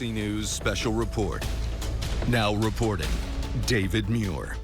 News Special Report. Now reporting, David Muir.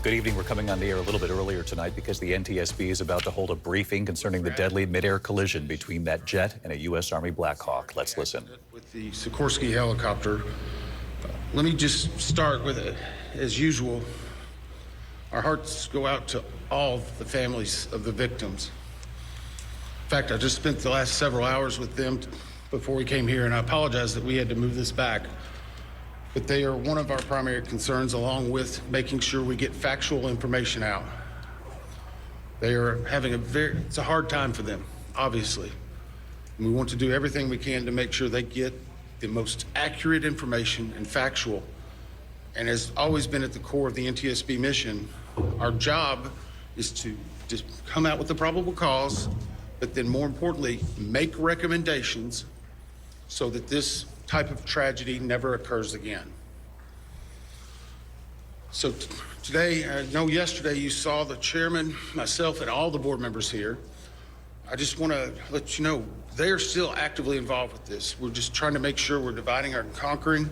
Good evening. We're coming on the air a little bit earlier tonight because the NTSB is about to hold a briefing concerning the deadly midair collision between that jet and a U.S. Army Black Hawk. Let's listen. With the Sikorsky helicopter, let me just start with, as usual, our hearts go out to all the families of the victims. In fact, I just spent the last several hours with them before we came here, and I apologize that we had to move this back. But they are one of our primary concerns, along with making sure we get factual information out. They are having it's a hard time for them, obviously. And we want to do everything we can to make sure they get the most accurate information and factual. And has always been at the core of the NTSB mission, our job is to just come out with the probable cause, but then more importantly, make recommendations so that this type of tragedy never occurs again. So today, I know yesterday you saw the chairman, myself, and all the board members here. I just want to let you know they are still actively involved with this. We're just trying to make sure we're dividing and conquering.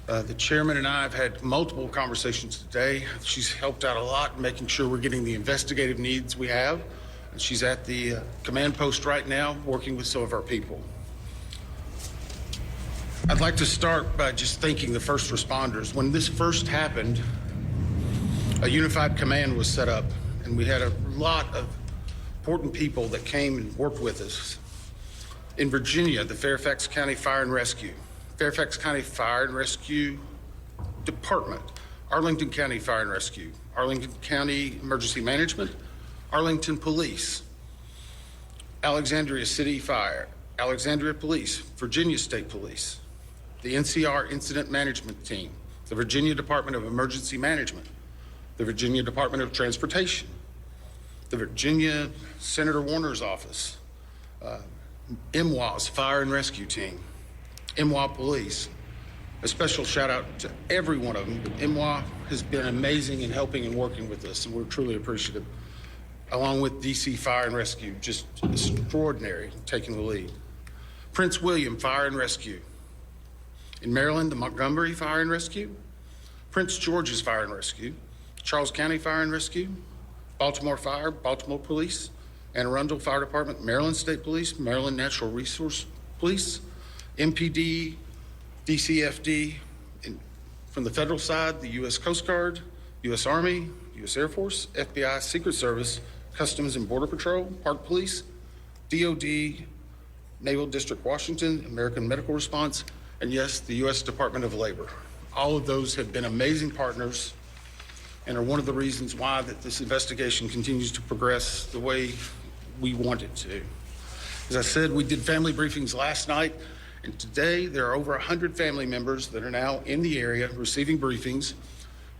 The chairman and I have had multiple conversations today. She's helped out a lot in making sure we're getting the investigative needs we have. And she's at the command post right now working with some of our people. I'd like to start by just thanking the first responders. When this first happened, a unified command was set up, and we had a lot of important people that came and worked with us. In Virginia, the Fairfax County Fire and Rescue Department, Arlington County Fire and Rescue, Arlington County Emergency Management, Arlington Police, Alexandria City Fire, Alexandria Police, Virginia State Police, the NCR Incident Management Team, the Virginia Department of Emergency Management, the Virginia Department of Transportation, the Virginia Senator Warner's office, MWA's Fire and Rescue Team, MWA Police. A special shout out to every one of them. MWA has been amazing in helping and working with us, and we're truly appreciative. Along with DC Fire and Rescue, just extraordinary, taking the lead. Prince William Fire and Rescue. In Maryland, the Montgomery Fire and Rescue, Prince George's Fire and Rescue, Charles County Fire and Rescue, Baltimore Fire, Baltimore Police, Anne Arundel Fire Department, Maryland State Police, Maryland Natural Resource Police, MPD, DCFD, from the federal side, the U.S. Coast Guard, U.S. Army, U.S. Air Force, FBI, Secret Service, Customs and Border Patrol, Park Police, DOD, Naval District Washington, American Medical Response, and yes, the U.S. Department of Labor. All of those have been amazing partners and are one of the reasons why that this investigation continues to progress the way we want it to. As I said, we did family briefings last night, and today there are over 100 family members that are now in the area receiving briefings,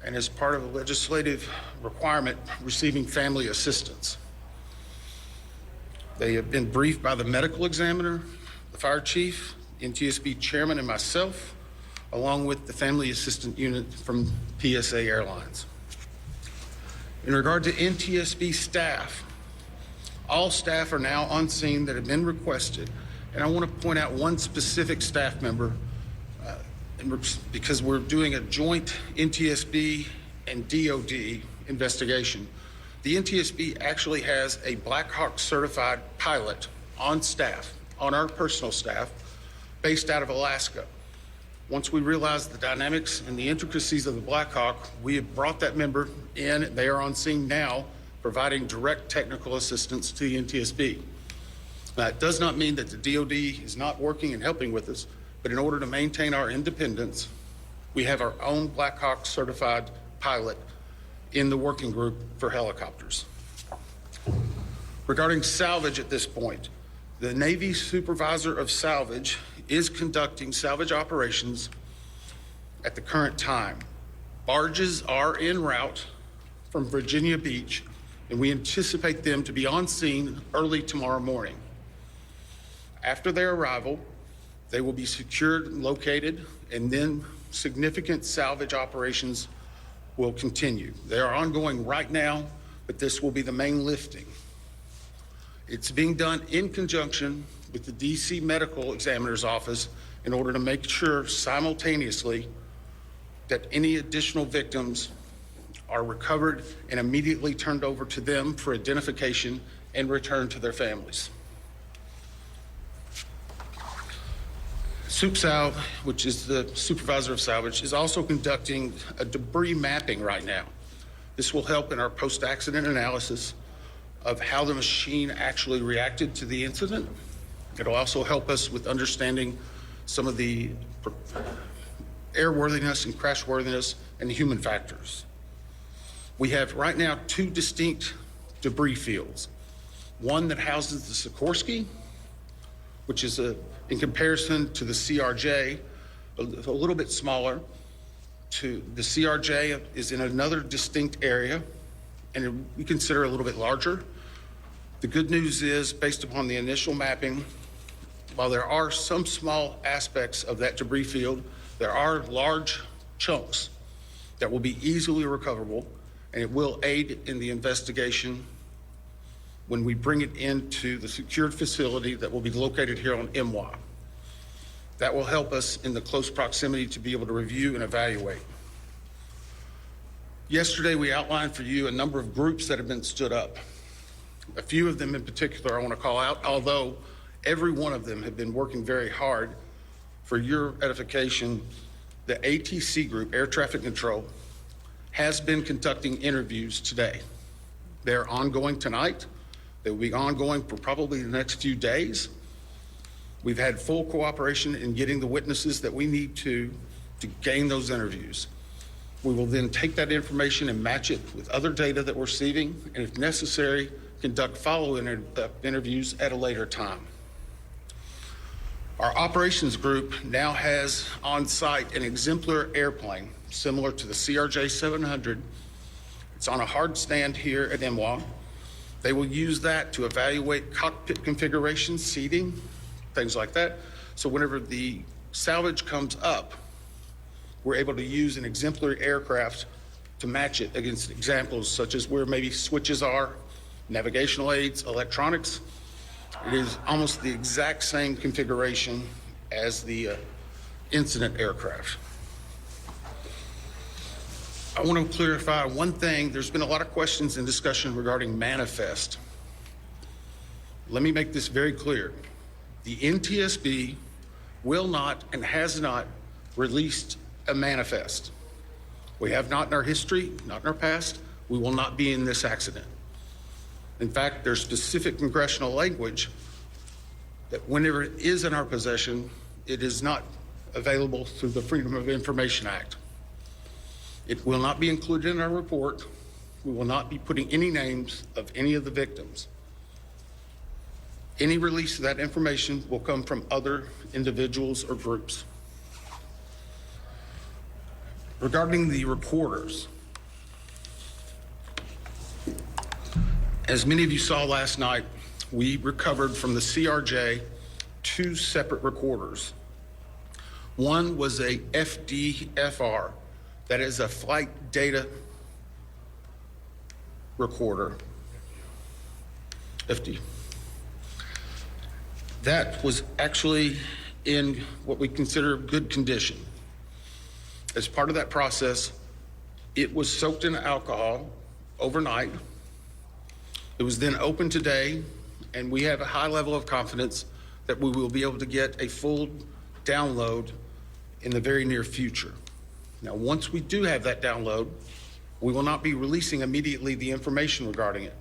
and as part of a legislative requirement, receiving family assistance. They have been briefed by the medical examiner, the fire chief, NTSB chairman, and myself, along with the family assistant unit from PSA Airlines. In regard to NTSB staff, all staff are now on scene that have been requested, and I want to point out one specific staff member because we're doing a joint NTSB and DOD investigation. The NTSB actually has a Black Hawk certified pilot on staff, on our personal staff, based out of Alaska. Once we realized the dynamics and the intricacies of the Black Hawk, we have brought that member in. They are on scene now, providing direct technical assistance to the NTSB. That does not mean that the DOD is not working and helping with us, but in order to maintain our independence, we have our own Black Hawk certified pilot in the working group for helicopters. Regarding salvage at this point, the Navy Supervisor of Salvage is conducting salvage operations at the current time. Barges are en route from Virginia Beach, and we anticipate them to be on scene early tomorrow morning. After their arrival, they will be secured and located, and then significant salvage operations will continue. They are ongoing right now, but this will be the main lifting. It's being done in conjunction with the DC Medical Examiner's Office in order to make sure simultaneously that any additional victims are recovered and immediately turned over to them for identification and returned to their families. SupSal, which is the supervisor of salvage, is also conducting a debris mapping right now. This will help in our post-accident analysis of how the machine actually reacted to the incident. It'll also help us with understanding some of the airworthiness and crashworthiness and human factors. We have right now two distinct debris fields. One that houses the Sikorsky, which is in comparison to the CRJ, a little bit smaller. The CRJ is in another distinct area, and we consider a little bit larger. The good news is, based upon the initial mapping, while there are some small aspects of that debris field, there are large chunks that will be easily recoverable, and it will aid in the investigation when we bring it into the secured facility that will be located here on MWA. That will help us in the close proximity to be able to review and evaluate. Yesterday, we outlined for you a number of groups that have been stood up. A few of them in particular I want to call out, although every one of them have been working very hard. For your edification, the ATC group, Air Traffic Control, has been conducting interviews today. They're ongoing tonight. They will be ongoing for probably the next few days. We've had full cooperation in getting the witnesses that we need to gain those interviews. We will then take that information and match it with other data that we're receiving, and if necessary, conduct follow-up interviews at a later time. Our operations group now has on site an exemplar airplane similar to the CRJ 700. It's on a hard stand here at MWA. They will use that to evaluate cockpit configuration, seating, things like that. So whenever the salvage comes up, we're able to use an exemplary aircraft to match it against examples such as where maybe switches are, navigational aids, electronics. It is almost the exact same configuration as the incident aircraft. I want to clarify one thing. There's been a lot of questions and discussion regarding manifest. Let me make this very clear. The NTSB will not and has not released a manifest. We have not in our history, not in our past. We will not be in this accident. In fact, there's specific congressional language that whenever it is in our possession, it is not available through the Freedom of Information Act. It will not be included in our report. We will not be putting any names of any of the victims. Any release of that information will come from other individuals or groups. Regarding the recorders, as many of you saw last night, we recovered from the CRJ 2 separate recorders. One was a FDFR, that is a flight data recorder, FD. That was actually in what we consider good condition. As part of that process, it was soaked in alcohol overnight. It was then opened today, and we have a high level of confidence that we will be able to get a full download in the very near future. Now, once we do have that download, we will not be releasing immediately the information regarding it.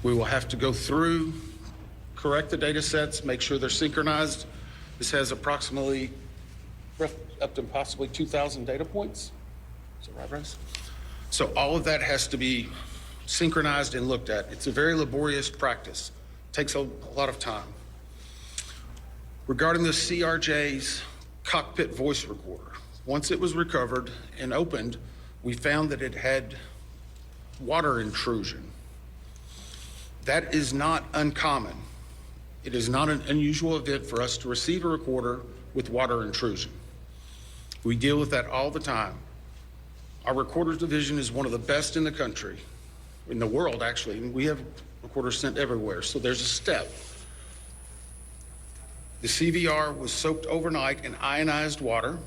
We will have to go through, correct the data sets, make sure they're synchronized. This has approximately up to possibly 2,000 data points. Is that right, Bryce? So all of that has to be synchronized and looked at. It's a very laborious practice. It takes a lot of time. Regarding the CRJ's cockpit voice recorder, once it was recovered and opened, we found that it had water intrusion. That is not uncommon. It is not an unusual event for us to receive a recorder with water intrusion. We deal with that all the time. Our recorders division is one of the best in the country, in the world actually, and we have recorders sent everywhere, so there's a step. The CVR was soaked overnight in ionized water,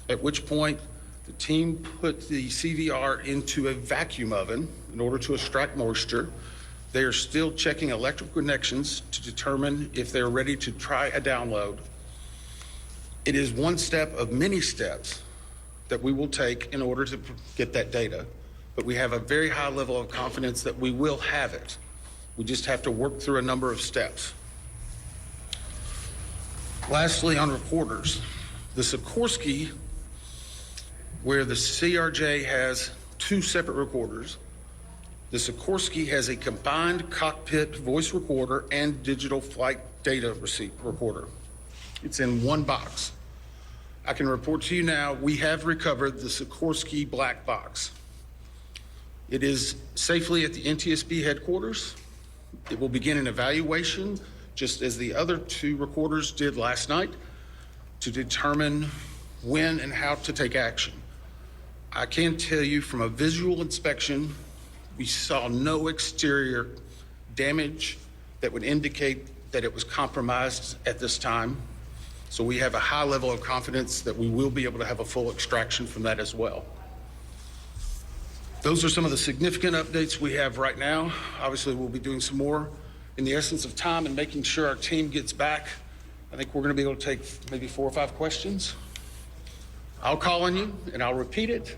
at which point the team put the CVR into a vacuum oven in order to extract moisture. They are still checking electrical connections to determine if they're ready to try a download. It is one step of many steps that we will take in order to get that data, but we have a very high level of confidence that we will have it. We just have to work through a number of steps. Lastly, on recorders, the Sikorsky, where the CRJ has two separate recorders, the Sikorsky has a combined cockpit voice recorder and digital flight data receipt recorder. It's in one box. I can report to you now, we have recovered the Sikorsky black box. It is safely at the NTSB headquarters. It will begin an evaluation, just as the other two recorders did last night, to determine when and how to take action. I can tell you from a visual inspection, we saw no exterior damage that would indicate that it was compromised at this time. So we have a high level of confidence that we will be able to have a full extraction from that as well. Those are some of the significant updates we have right now. Obviously, we'll be doing some more in the essence of time and making sure our team gets back. I think we're going to be able to take maybe 4 or 5 questions. I'll call on you and I'll repeat it.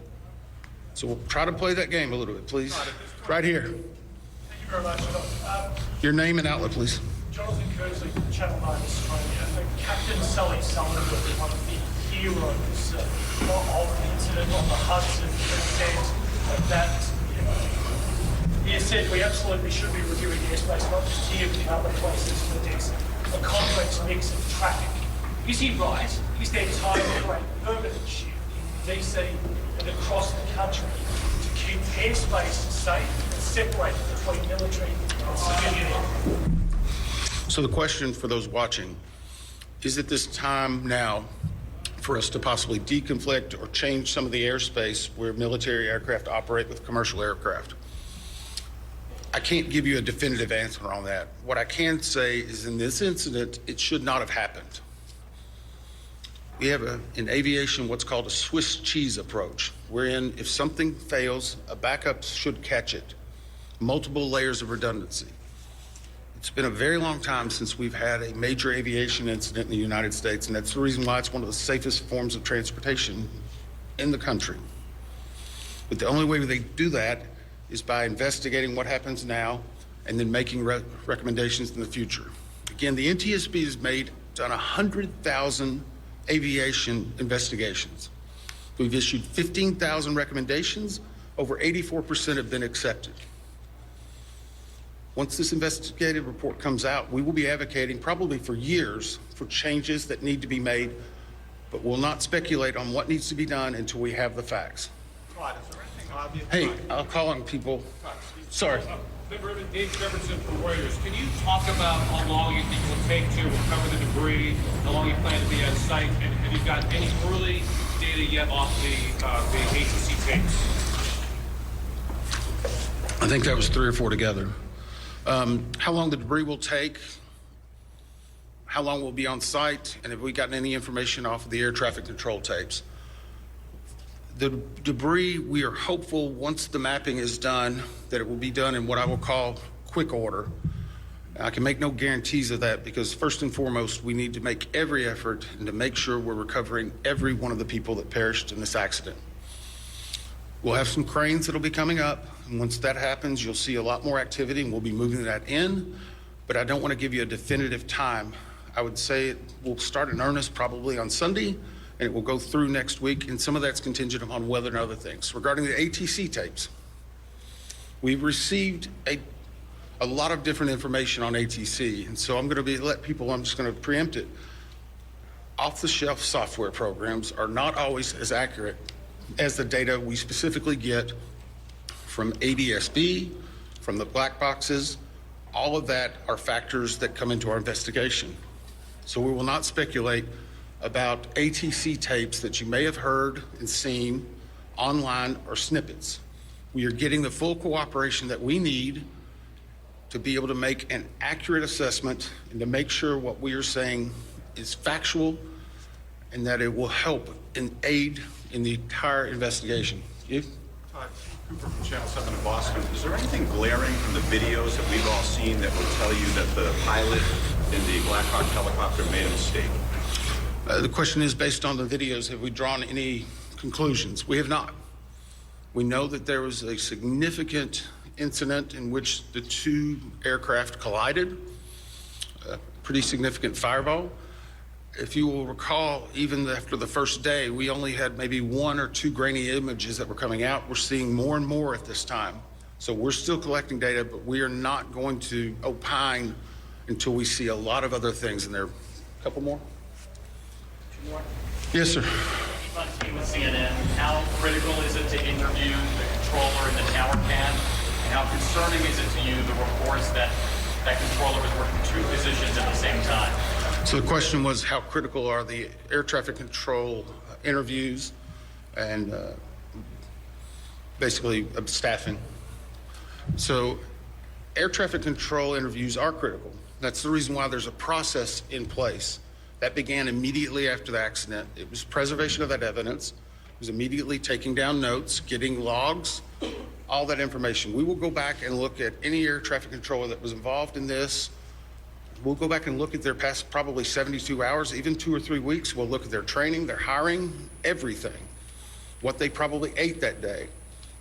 So we'll try to play that game a little bit, please. Right here. Thank you very much. Your name and outlet, please. Jonathan Kersley from Channel 9 Australia. Captain Sully Sullivan was one of the heroes of the incident on the Hudson, that he said we absolutely should be reviewing the airspace, not just here but in other places for this, a complex mix of traffic. Is he right? Is there time for a permanent shift in DC and across the country to keep airspace safe and separate between military and civilian air? So the question for those watching, is it this time now for us to possibly deconflict or change some of the airspace where military aircraft operate with commercial aircraft? I can't give you a definitive answer on that. What I can say is in this incident, it should not have happened. We have in aviation what's called a Swiss cheese approach, wherein if something fails, a backup should catch it. Multiple layers of redundancy. It's been a very long time since we've had a major aviation incident in the United States, and that's the reason why it's one of the safest forms of transportation in the country. But the only way they do that is by investigating what happens now and then making recommendations in the future. Again, the NTSB has done 100,000 aviation investigations. We've issued 15,000 recommendations. Over 84% have been accepted. Once this investigative report comes out, we will be advocating probably for years for changes that need to be made, but we'll not speculate on what needs to be done until we have the facts. Right, is there anything obvious? Hey, I'll call on people. Sorry. Dave Jefferson from Reuters. Can you talk about how long you think it will take to recover the debris, how long you plan to be on site, and have you got any early data yet off the ATC tapes? I think that was 3 or 4 together. How long the debris will take, how long we'll be on site, and have we gotten any information off of the air traffic control tapes. The debris, we are hopeful once the mapping is done that it will be done in what I will call quick order. I can make no guarantees of that because first and foremost, we need to make every effort and to make sure we're recovering every one of the people that perished in this accident. We'll have some cranes that'll be coming up, and once that happens, you'll see a lot more activity and we'll be moving that in, but I don't want to give you a definitive time. I would say it will start in earnest probably on Sunday, and it will go through next week, and some of that's contingent upon weather and other things. Regarding the ATC tapes, we've received a lot of different information on ATC, and so I'm just going to preempt it. Off-the-shelf software programs are not always as accurate as the data we specifically get from ADSB, from the black boxes. All of that are factors that come into our investigation. So we will not speculate about ATC tapes that you may have heard and seen online or snippets. We are getting the full cooperation that we need to be able to make an accurate assessment and to make sure what we are saying is factual and that it will help and aid in the entire investigation. You? Cooper from Channel 7 in Boston. Is there anything glaring from the videos that we've all seen that will tell you that the pilot in the Black Hawk helicopter made a mistake? The question is, based on the videos, have we drawn any conclusions? We have not. We know that there was a significant incident in which the two aircraft collided, a pretty significant fireball. If you will recall, even after the first day, we only had maybe 1 or 2 grainy images that were coming out. We're seeing more and more at this time. So we're still collecting data, but we are not going to opine until we see a lot of other things in there. A couple more? Yes, sir. On TV with CNN, how critical is it to interview the controller in the tower can? And how concerning is it to you, the reports that that controller was working 2 positions at the same time? So the question was, how critical are the air traffic control interviews and basically staffing? So air traffic control interviews are critical. That's the reason why there's a process in place. That began immediately after the accident. It was preservation of that evidence. It was immediately taking down notes, getting logs, all that information. We will go back and look at any air traffic controller that was involved in this. We'll go back and look at their past probably 72 hours, even 2 or 3 weeks. We'll look at their training, their hiring, everything, what they probably ate that day.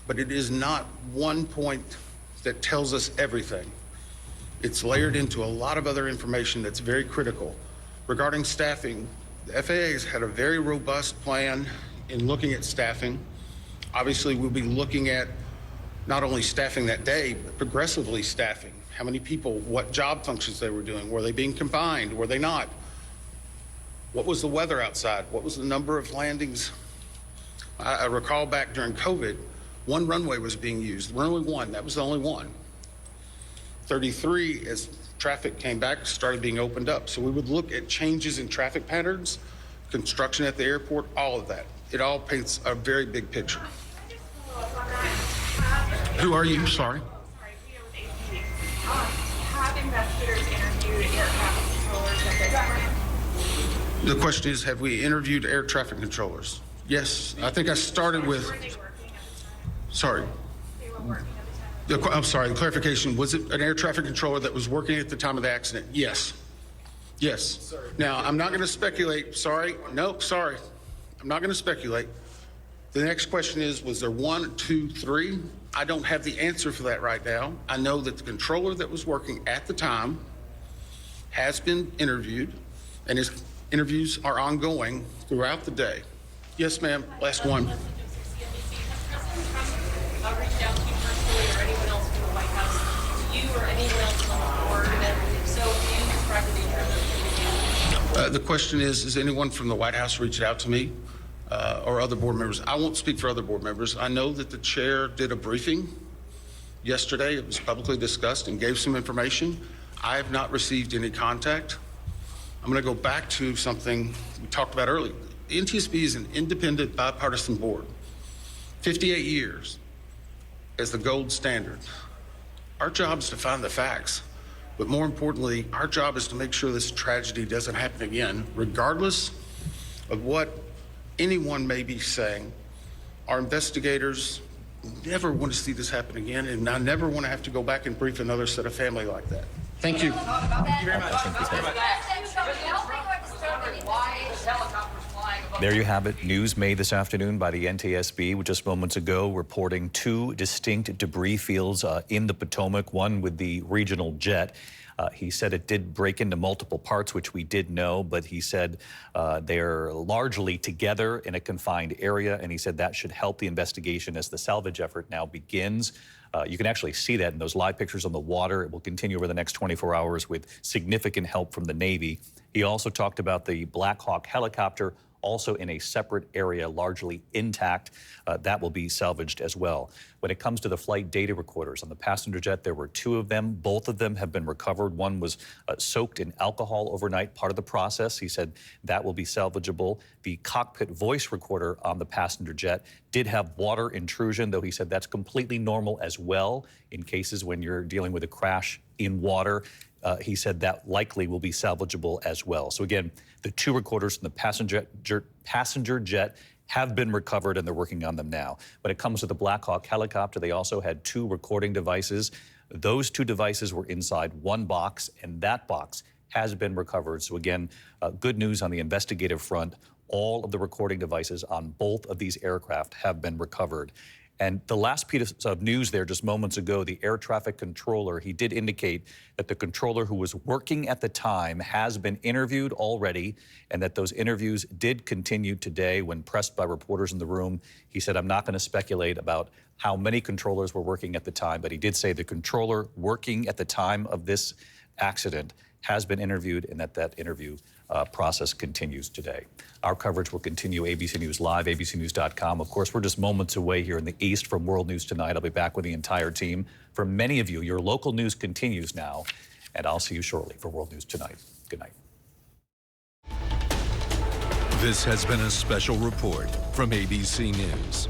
But it is not one point that tells us everything. It's layered into a lot of other information that's very critical. Regarding staffing, the FAA has had a very robust plan in looking at staffing. Obviously, we'll be looking at not only staffing that day, but progressively staffing. How many people, what job functions they were doing. Were they being combined? Were they not? What was the weather outside? What was the number of landings? I recall back during COVID, 1 runway was being used. Runway 1, that was the only one. 33, as traffic came back, started being opened up. So we would look at changes in traffic patterns, construction at the airport, all of that. It all paints a very big picture. Who are you? Sorry. Have investigators interviewed air traffic controllers at this point? The question is, have we interviewed air traffic controllers? Yes. I think I started with. Were they working at the time? Sorry. They were working at the time. I'm sorry. The clarification, was it an air traffic controller that was working at the time of the accident? Yes. Yes. Now, I'm not going to speculate. Sorry. Nope. Sorry. I'm not going to speculate. The next question is, was there 1, 2, 3? I don't have the answer for that right now. I know that the controller that was working at the time has been interviewed, and his interviews are ongoing throughout the day. Yes, ma'am. Last one. Reached out to you personally or anyone else from the White House, to you or anyone else on the board, and if so, can you describe the nature of those interviews? The question is, has anyone from the White House reached out to me or other board members? I won't speak for other board members. I know that the chair did a briefing yesterday. It was publicly discussed and gave some information. I have not received any contact. I'm going to go back to something we talked about earlier. The NTSB is an independent bipartisan board. 58 years as the gold standard. Our job is to find the facts, but more importantly, our job is to make sure this tragedy doesn't happen again, regardless of what anyone may be saying. Our investigators never want to see this happen again, and I never want to have to go back and brief another set of family like that. Thank you. Thank you very much. There you have it. News made this afternoon by the NTSB just moments ago, reporting 2 distinct debris fields in the Potomac, one with the regional jet. He said it did break into multiple parts, which we did know, but he said they're largely together in a confined area, and he said that should help the investigation as the salvage effort now begins. You can actually see that in those live pictures on the water. It will continue over the next 24 hours with significant help from the Navy. He also talked about the Black Hawk helicopter, also in a separate area, largely intact. That will be salvaged as well. When it comes to the flight data recorders on the passenger jet, there were 2 of them. Both of them have been recovered. One was soaked in alcohol overnight, part of the process. He said that will be salvageable. The cockpit voice recorder on the passenger jet did have water intrusion, though he said that's completely normal as well in cases when you're dealing with a crash in water. He said that likely will be salvageable as well. So again, the 2 recorders from the passenger jet have been recovered, and they're working on them now. When it comes to the Black Hawk helicopter, they also had 2 recording devices. Those 2 devices were inside one box, and that box has been recovered. So again, good news on the investigative front. All of the recording devices on both of these aircraft have been recovered. And the last piece of news there just moments ago, the air traffic controller, he did indicate that the controller who was working at the time has been interviewed already, and that those interviews did continue today. When pressed by reporters in the room, he said, I'm not going to speculate about how many controllers were working at the time, but he did say the controller working at the time of this accident has been interviewed, and that interview process continues today. Our coverage will continue. ABC News Live, abcnews.com. Of course, we're just moments away here in the East from World News Tonight. I'll be back with the entire team. For many of you, your local news continues now, and I'll see you shortly for World News Tonight. Good night. This has been a special report from ABC News.